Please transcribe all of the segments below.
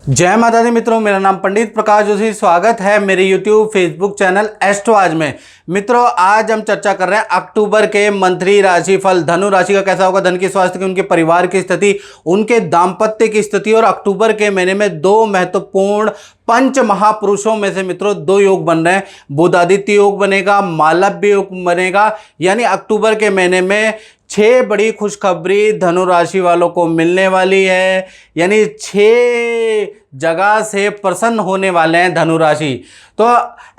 जय माता दी मित्रों, मेरा नाम पंडित प्रकाश जोशी। स्वागत है मेरे YouTube फेसबुक चैनल एस्ट्रो आज में। मित्रों, आज हम चर्चा कर रहे हैं अक्टूबर के मंथली राशिफल। धनु राशि का कैसा होगा, धन की, स्वास्थ्य की, उनके परिवार की स्थिति, उनके दाम्पत्य की स्थिति। और अक्टूबर के महीने में दो महत्वपूर्ण पंच महापुरुषों में से मित्रों दो योग बन रहे हैं। बुधादित्य योग बनेगा, मालव्य योग बनेगा। यानी अक्टूबर के महीने में 6 बड़ी खुशखबरी धनु राशि वालों को मिलने वाली है। यानी 6 जगह से प्रसन्न होने वाले हैं धनु राशि। तो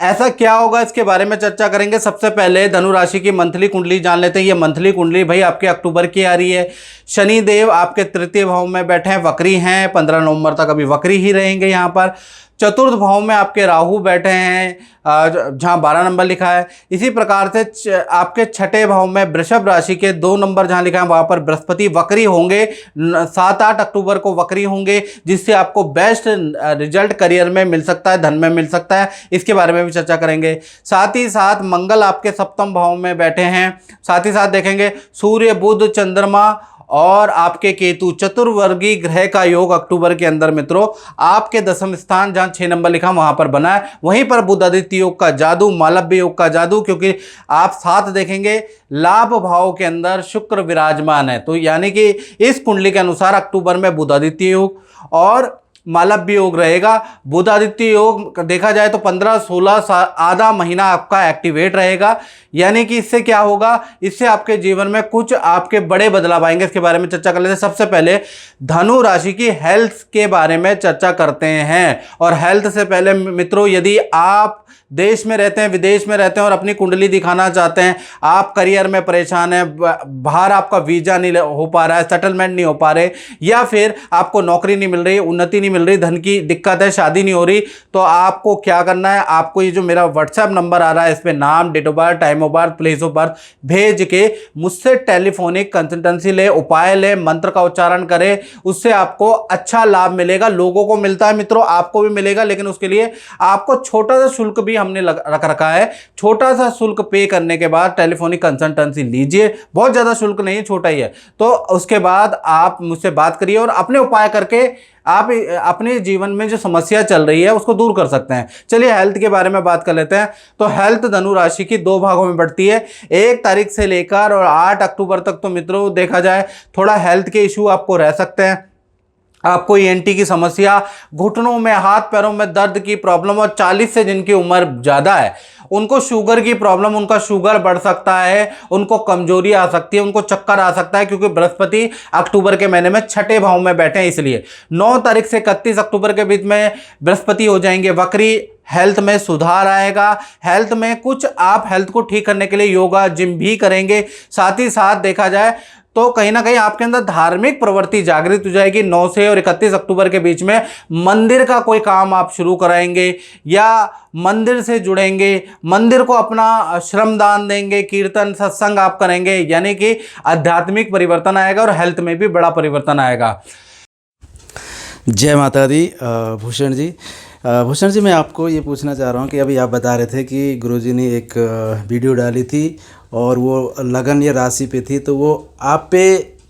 ऐसा क्या होगा, इसके बारे में चर्चा करेंगे। सबसे पहले धनु राशि की मंथली कुंडली जान लेते हैं। ये मंथली कुंडली भाई आपके अक्टूबर की आ रही है। शनि देव आपके तृतीय भाव में बैठे हैं, वक्री हैं। 15 नवंबर तक अभी वक्री ही रहेंगे यहाँ पर। चतुर्थ भाव में आपके राहु बैठे हैं, जहाँ 12 नंबर लिखा है। इसी प्रकार से आपके छठे भाव में वृषभ राशि के 2 नंबर जहाँ लिखा है वहाँ पर बृहस्पति वक्री होंगे। 7-8 अक्टूबर को वक्री होंगे, जिससे आपको बेस्ट रिजल्ट करियर में मिल सकता है, धन में मिल सकता है। इसके बारे में भी चर्चा करेंगे। साथ ही साथ मंगल आपके सप्तम भाव में बैठे हैं। साथ ही साथ देखेंगे सूर्य, बुध, चंद्रमा और आपके केतु, चतुर्वर्गीय ग्रह का योग अक्टूबर के अंदर मित्रों आपके दसम स्थान जहां 6 नंबर लिखा वहां पर बना है। वहीं पर बुधादित्य योग का जादू, मालव्य योग का जादू, क्योंकि आप साथ देखेंगे लाभ भाव के अंदर शुक्र विराजमान है। तो यानी कि इस कुंडली के अनुसार अक्टूबर में बुधादित्य योग और मालव्य योग रहेगा। बुधादित्य योग देखा जाए तो 15-16 आधा महीना आपका एक्टिवेट रहेगा। यानी कि इससे क्या होगा, इससे आपके जीवन में कुछ आपके बड़े बदलाव आएंगे। इसके बारे में चर्चा कर लेते हैं। सबसे पहले धनु राशि की हेल्थ के बारे में चर्चा करते हैं। और हेल्थ से पहले मित्रों, यदि आप देश में रहते हैं, विदेश में रहते हैं और अपनी कुंडली दिखाना चाहते हैं, आप करियर में परेशान हैं, बाहर आपका वीजा नहीं हो पा रहा है, सेटलमेंट नहीं हो पा रहे, या फिर आपको नौकरी नहीं मिल रही, उन्नति नहीं मिल रही, धन की दिक्कत है, शादी नहीं हो रही, तो आपको क्या करना है, आपको ये जो मेरा व्हाट्सएप नंबर आ रहा है इस पे नाम, date of birth, time of birth, place of birth भेज के मुझसे टेलीफोनिक कंसल्टेंसी ले, उपाय ले, मंत्र का उच्चारण करें। उससे आपको अच्छा लाभ मिलेगा। लोगों को मिलता है मित्रों, आपको भी मिलेगा, लेकिन उसके लिए आपको छोटा सा शुल्क भी हमने रख रखा है। छोटा सा शुल्क पे करने के बाद टेलीफोनिक कंसल्टेंसी लीजिए। बहुत ज्यादा शुल्क नहीं है, छोटा ही है। तो उसके बाद आप मुझसे बात करिए और अपने उपाय करके आप अपने जीवन में जो समस्या चल रही है उसको दूर कर सकते हैं। चलिए हेल्थ के बारे में बात कर लेते हैं। तो हेल्थ धनु राशि की 2 भागों में बढ़ती है। 1 तारीख से लेकर और 8 अक्टूबर तक तो मित्रों देखा जाए थोड़ा हेल्थ के इशू आपको रह सकते हैं। आपको ENT की समस्या, घुटनों में, हाथ पैरों में दर्द की प्रॉब्लम, और 40 से जिनकी उम्र ज़्यादा है उनको शुगर की प्रॉब्लम, उनका शुगर बढ़ सकता है, उनको कमजोरी आ सकती है, उनको चक्कर आ सकता है, क्योंकि बृहस्पति अक्टूबर के महीने में छठे भाव में बैठे हैं। इसलिए 9 तारीख से 31 अक्टूबर के बीच में बृहस्पति हो जाएंगे वक्री। हेल्थ में सुधार आएगा। हेल्थ में कुछ आप हेल्थ को ठीक करने के लिए योगा, जिम भी करेंगे। साथ ही साथ देखा जाए तो कहीं ना कहीं आपके अंदर धार्मिक प्रवृत्ति जागृत हो जाएगी। 9 से और 31 अक्टूबर के बीच में मंदिर का कोई काम आप शुरू कराएंगे या मंदिर से जुड़ेंगे, मंदिर को अपना श्रमदान देंगे, कीर्तन सत्संग आप करेंगे। यानी कि आध्यात्मिक परिवर्तन आएगा और हेल्थ में भी बड़ा परिवर्तन आएगा। जय माता दी। भूषण जी मैं आपको ये पूछना चाह रहा हूँ कि अभी आप बता रहे थे कि गुरुजी ने एक वीडियो डाली थी और वो लगन या राशि पे थी, तो वो आप पे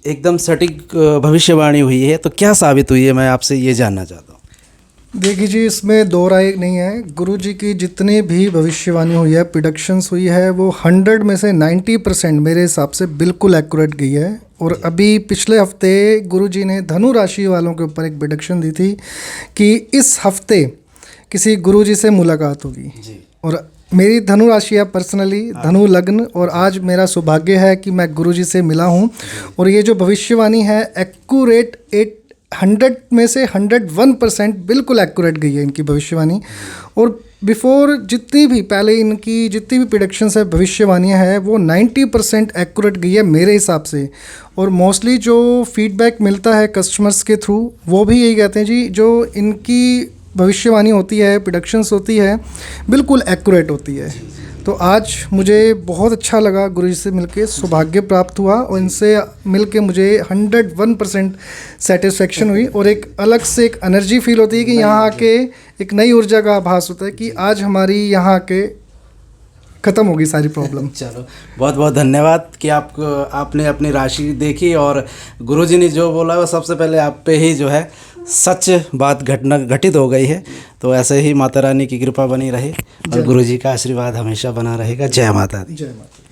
एकदम सटीक भविष्यवाणी हुई है, तो क्या साबित हुई है, मैं आपसे ये जानना चाहता हूँ। देखिए जी, इसमें दो राय नहीं है। गुरुजी की जितनी भी भविष्यवाणी हुई है, प्रिडिक्शंस हुई है, वो 100 में से 90% मेरे हिसाब से बिल्कुल एक्यूरेट गई है। और अभी पिछले हफ्ते गुरुजी ने धनु राशि वालों के ऊपर एक प्रिडिक्शन दी थी कि इस हफ्ते किसी गुरुजी से मुलाकात होगी। और मेरी धनु राशि है पर्सनली, धनु लग्न, और आज मेरा सौभाग्य है कि मैं गुरुजी से मिला हूँ। और ये जो भविष्यवाणी है एक्यूरेट 100 में से 101% बिल्कुल एक्यूरेट गई है इनकी भविष्यवाणी। और बिफोर जितनी भी पहले इनकी जितनी भी प्रेडिक्शंस है, भविष्यवाणियाँ हैं, वो 90% एक्यूरेट गई है मेरे हिसाब से। और मोस्टली जो फीडबैक मिलता है कस्टमर्स के थ्रू, वो भी यही कहते हैं जी, जो इनकी भविष्यवाणी होती है, प्रेडिक्शंस होती है, बिल्कुल एक्यूरेट होती है। तो आज मुझे बहुत अच्छा लगा, गुरुजी से मिलके सौभाग्य प्राप्त हुआ और इनसे मिलके मुझे 101% सेटिस्फेक्शन हुई। और एक अलग से एक एनर्जी फील होती है कि यहाँ आके एक नई ऊर्जा का आभास होता है कि आज हमारी यहाँ आके ख़त्म होगी सारी प्रॉब्लम। चलो, बहुत बहुत धन्यवाद कि आपने अपनी राशि देखी और गुरुजी ने जो बोला वो सबसे पहले आप पे ही जो है सच बात घटना घटित हो गई है। तो ऐसे ही माता रानी की कृपा बनी रहे और गुरु जी का आशीर्वाद हमेशा बना रहेगा। जय माता दी। जय माता दी।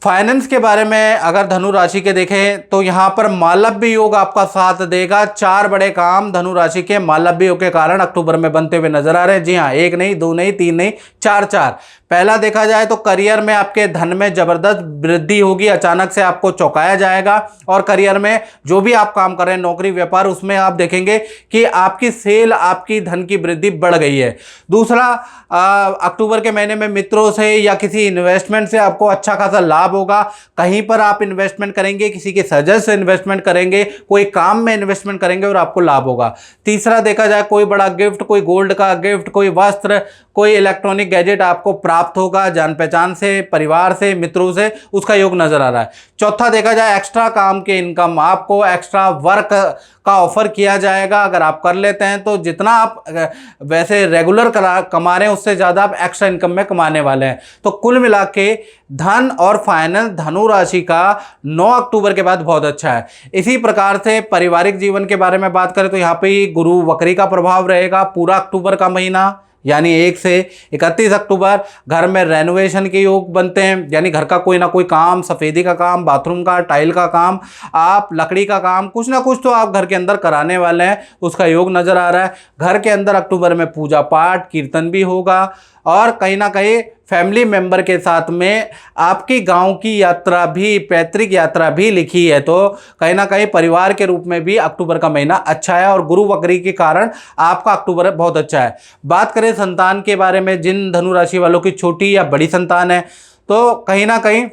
फाइनेंस के बारे में अगर धनु राशि के देखें तो यहाँ पर मालव्य योग आपका साथ देगा। 4 बड़े काम धनु राशि के मालव्य योग के कारण अक्टूबर में बनते हुए नजर आ रहे हैं। जी हाँ, 1 नहीं, 2 नहीं, 3 नहीं, 4। पहला देखा जाए तो करियर में आपके धन में जबरदस्त वृद्धि होगी। अचानक से आपको चौंकाया जाएगा और करियर में जो भी आप काम कर रहे हैं, नौकरी व्यापार, उसमें आप देखेंगे कि आपकी सेल, आपकी धन की वृद्धि बढ़ गई है। दूसरा, अक्टूबर के महीने में मित्रों से या किसी इन्वेस्टमेंट से आपको अच्छा खासा लाभ होगा। कहीं पर आप इन्वेस्टमेंट करेंगे, किसी के सजेस्ट से इन्वेस्टमेंट करेंगे, कोई काम में इन्वेस्टमेंट करेंगे और आपको लाभ होगा। तीसरा देखा जाए कोई बड़ा गिफ्ट, कोई गोल्ड का गिफ्ट, कोई वस्त्र, कोई इलेक्ट्रॉनिक गैजेट आपको प्राप्त होगा जान पहचान से, परिवार से, मित्रों से, उसका योग नजर आ रहा है। चौथा देखा जाए एक्स्ट्रा काम के इनकम, आपको एक्स्ट्रा वर्क का ऑफर किया जाएगा। अगर आप कर लेते हैं तो जितना आप वैसे रेगुलर कमा रहे हैं उससे ज़्यादा आप एक्स्ट्रा इनकम में कमाने वाले हैं। तो कुल मिला के धन और फाइनेंस धनु राशि का 9 अक्टूबर के बाद बहुत अच्छा है। इसी प्रकार से पारिवारिक जीवन के बारे में बात करें तो यहाँ पे गुरु वक्री का प्रभाव रहेगा पूरा अक्टूबर का महीना, यानी 1 से 31 अक्टूबर। घर में रेनोवेशन के योग बनते हैं, यानी घर का कोई ना कोई काम, सफ़ेदी का काम, बाथरूम का टाइल का काम, आप लकड़ी का काम, कुछ ना कुछ तो आप घर के अंदर कराने वाले हैं, उसका योग नज़र आ रहा है। घर के अंदर अक्टूबर में पूजा पाठ कीर्तन भी होगा और कहीं ना कहीं फैमिली मेंबर के साथ में आपकी गांव की यात्रा भी, पैतृक यात्रा भी लिखी है। तो कहीं ना कहीं परिवार के रूप में भी अक्टूबर का महीना अच्छा है और गुरु वक्री के कारण आपका अक्टूबर बहुत अच्छा है। बात करें संतान के बारे में, जिन धनु राशि वालों की छोटी या बड़ी संतान है तो कहीं ना कहीं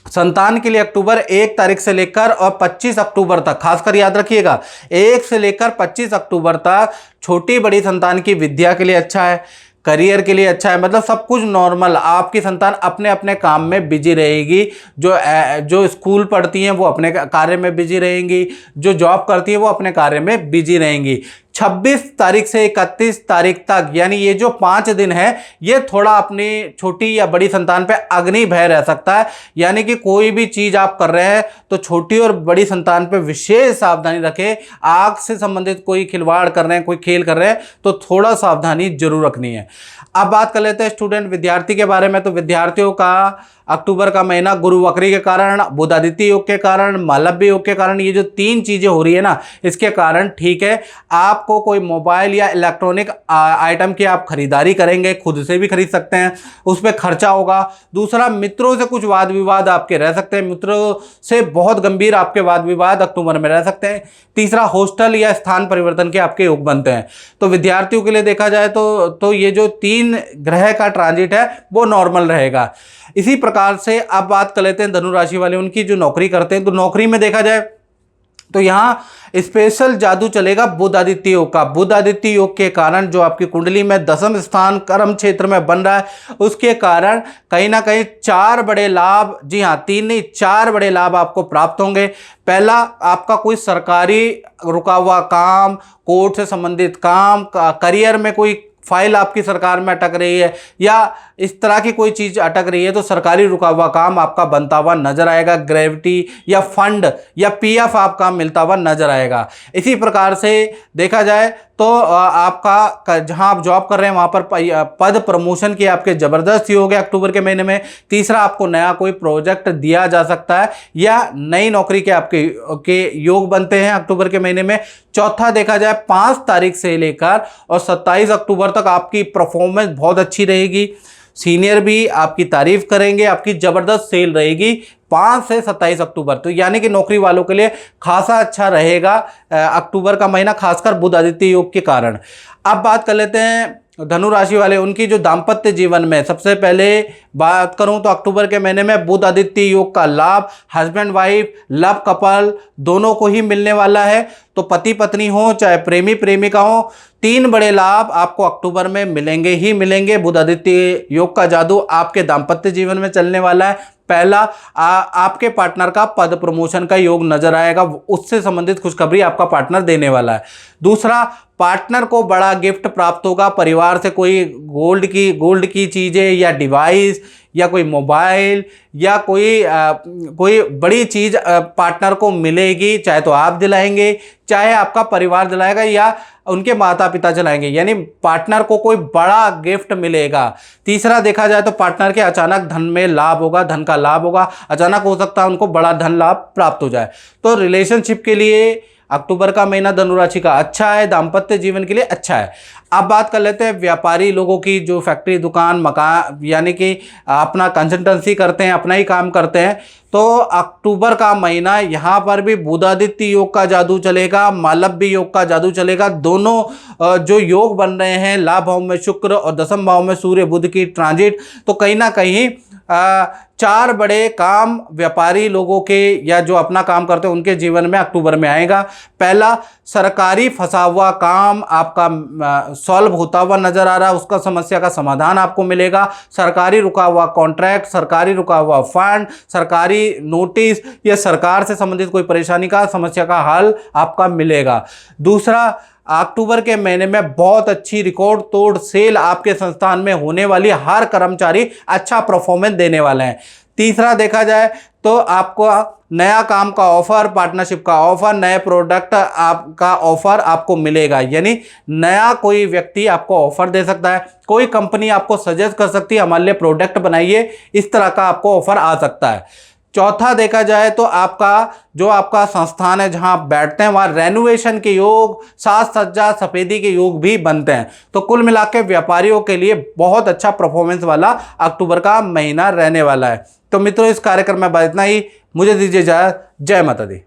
संतान के लिए अक्टूबर 1 तारीख से लेकर और 25 अक्टूबर तक, खासकर याद रखिएगा 1 से लेकर 25 अक्टूबर तक छोटी बड़ी संतान की विद्या के लिए अच्छा है, करियर के लिए अच्छा है। मतलब सब कुछ नॉर्मल, आपकी संतान अपने अपने काम में बिजी रहेगी। जो स्कूल पढ़ती हैं वो अपने कार्य में बिजी रहेंगी, जो जॉब करती हैं वो अपने कार्य में बिजी रहेंगी। 26 तारीख से 31 तारीख तक, यानी ये जो 5 दिन है, ये थोड़ा अपनी छोटी या बड़ी संतान पे अग्नि भय रह सकता है। यानी कि कोई भी चीज़ आप कर रहे हैं तो छोटी और बड़ी संतान पे विशेष सावधानी रखें। आग से संबंधित कोई खिलवाड़ कर रहे हैं, कोई खेल कर रहे हैं तो थोड़ा सावधानी जरूर रखनी है। अब बात कर लेते हैं स्टूडेंट, विद्यार्थी के बारे में। तो विद्यार्थियों का अक्टूबर का महीना गुरु वक्री के कारण, बुधादित्य योग के कारण, मालव्य योग के कारण, ये जो 3 चीज़ें हो रही है ना, इसके कारण ठीक है। आपको कोई मोबाइल या इलेक्ट्रॉनिक आइटम की आप खरीदारी करेंगे, खुद से भी खरीद सकते हैं, उस पर खर्चा होगा। दूसरा, मित्रों से कुछ वाद विवाद आपके रह सकते हैं, मित्रों से बहुत गंभीर आपके वाद विवाद अक्टूबर में रह सकते हैं। तीसरा, हॉस्टल या स्थान परिवर्तन के आपके योग बनते हैं। तो विद्यार्थियों के लिए देखा जाए तो ये जो 3 ग्रह का ट्रांजिट है वो नॉर्मल रहेगा। इसी प्रकार से अब बात कर लेते हैं धनु राशि वाले, उनकी जो नौकरी करते हैं। तो नौकरी में देखा जाए तो यहाँ स्पेशल जादू चलेगा बुध आदित्य योग का। बुध आदित्य योग के कारण जो आपकी कुंडली में 10वें स्थान कर्म क्षेत्र में बन रहा है, उसके कारण कहीं ना कहीं 4 बड़े लाभ, जी हाँ 3 नहीं 4 बड़े लाभ आपको प्राप्त होंगे। पहला, आपका कोई सरकारी रुका हुआ काम, कोर्ट से संबंधित काम, करियर में कोई फाइल आपकी सरकार में अटक रही है या इस तरह की कोई चीज़ अटक रही है तो सरकारी रुका हुआ काम आपका बनता हुआ नजर आएगा। ग्रेविटी या फंड या पीएफ आपका मिलता हुआ नजर आएगा। इसी प्रकार से देखा जाए तो आपका जहां आप जॉब कर रहे हैं वहां पर पद प्रमोशन की आपके ज़बरदस्त योग है अक्टूबर के महीने में। तीसरा, आपको नया कोई प्रोजेक्ट दिया जा सकता है या नई नौकरी के आपके योग बनते हैं अक्टूबर के महीने में। चौथा, देखा जाए 5 तारीख से लेकर और 27 अक्टूबर तक आपकी परफॉर्मेंस बहुत अच्छी रहेगी। सीनियर भी आपकी तारीफ करेंगे, आपकी ज़बरदस्त सेल रहेगी 5 से 27 अक्टूबर। तो यानी कि नौकरी वालों के लिए खासा अच्छा रहेगा अक्टूबर का महीना, खासकर बुध आदित्य योग के कारण। अब बात कर लेते हैं धनु राशि वाले, उनकी जो दाम्पत्य जीवन में सबसे पहले बात करूं तो अक्टूबर के महीने में बुध आदित्य योग का लाभ हस्बैंड वाइफ, लव कपल दोनों को ही मिलने वाला है। तो पति पत्नी हो चाहे प्रेमी प्रेमिका हो, 3 बड़े लाभ आपको अक्टूबर में मिलेंगे ही मिलेंगे। बुध आदित्य योग का जादू आपके दाम्पत्य जीवन में चलने वाला है। पहला, आपके पार्टनर का पद प्रमोशन का योग नजर आएगा, उससे संबंधित खुशखबरी आपका पार्टनर देने वाला है। दूसरा, पार्टनर को बड़ा गिफ्ट प्राप्त होगा, परिवार से कोई गोल्ड की चीज़ें या डिवाइस या कोई मोबाइल या कोई बड़ी चीज़ पार्टनर को मिलेगी, चाहे तो आप दिलाएंगे, चाहे आपका परिवार दिलाएगा या उनके माता पिता चलाएंगे, यानी पार्टनर को कोई बड़ा गिफ्ट मिलेगा। तीसरा देखा जाए तो पार्टनर के अचानक धन में लाभ होगा, धन का लाभ होगा, अचानक हो सकता है उनको बड़ा धन लाभ प्राप्त हो जाए। तो रिलेशनशिप के लिए अक्टूबर का महीना धनु राशि का अच्छा है, दाम्पत्य जीवन के लिए अच्छा है। अब बात कर लेते हैं व्यापारी लोगों की, जो फैक्ट्री, दुकान, मकान, यानी कि अपना कंसल्टेंसी करते हैं, अपना ही काम करते हैं। तो अक्टूबर का महीना यहाँ पर भी बुधादित्य योग का जादू चलेगा, मालव्य योग का जादू चलेगा। दोनों जो योग बन रहे हैं, लाभ भाव में शुक्र और दशम भाव में सूर्य बुध की ट्रांजिट, तो कहीं ना कहीं 4 बड़े काम व्यापारी लोगों के या जो अपना काम करते हैं उनके जीवन में अक्टूबर में आएगा। पहला, सरकारी फंसा हुआ काम आपका सॉल्व होता हुआ नजर आ रहा है, उसका समस्या का समाधान आपको मिलेगा। सरकारी रुका हुआ कॉन्ट्रैक्ट, सरकारी रुका हुआ फंड, सरकारी नोटिस या सरकार से संबंधित कोई परेशानी का, समस्या का हल आपका मिलेगा। दूसरा, अक्टूबर के महीने में बहुत अच्छी रिकॉर्ड तोड़ सेल आपके संस्थान में होने वाली, हर कर्मचारी अच्छा परफॉर्मेंस देने वाले हैं। तीसरा देखा जाए तो आपको नया काम का ऑफर, पार्टनरशिप का ऑफर, नए प्रोडक्ट आपका ऑफर आपको मिलेगा, यानी नया कोई व्यक्ति आपको ऑफर दे सकता है, कोई कंपनी आपको सजेस्ट कर सकती है हमारे लिए प्रोडक्ट बनाइए, इस तरह का आपको ऑफर आ सकता है। चौथा देखा जाए तो आपका संस्थान है जहां आप बैठते हैं, वहां रेनोवेशन के योग, साज सज्जा, सफेदी के योग भी बनते हैं। तो कुल मिला के व्यापारियों के लिए बहुत अच्छा परफॉर्मेंस वाला अक्टूबर का महीना रहने वाला है। तो मित्रों, इस कार्यक्रम में बस इतना ही। मुझे दीजिए इजाजत। जय माता दी।